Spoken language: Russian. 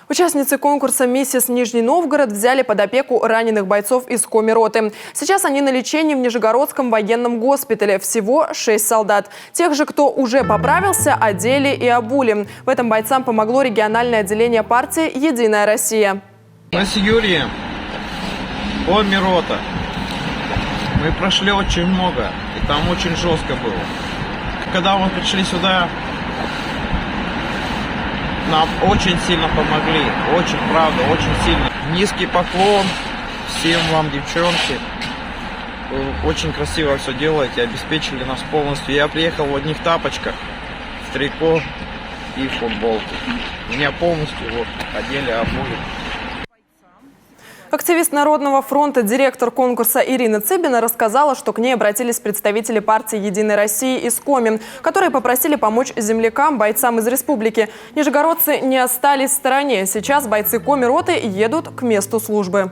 Участницы конкурса «Миссис Нижний Новгород» взяли под опеку раненых бойцов из Коми-роты. Сейчас они на лечении в Нижегородском военном госпитале. Всего 6 солдат. Тех же, кто уже поправился, одели и обули. В этом бойцам помогло региональное отделение партии «Единая Россия». Мы с Юрием, Коми-рота. Мы прошли очень много, и там очень жестко было. Когда мы пришли сюда, нам очень сильно помогли, очень, правда, очень сильно. Низкий поклон всем вам, девчонки. Вы очень красиво все делаете, обеспечили нас полностью. Я приехал в одних тапочках, в трико и в футболке. Меня полностью вот одели, обули. Активист Народного фронта, директор конкурса Ирина Цыбина рассказала, что к ней обратились представители партии «Единой России» из Коми, которые попросили помочь землякам, бойцам из республики. Нижегородцы не остались в стороне. Сейчас бойцы Коми-роты едут к месту службы.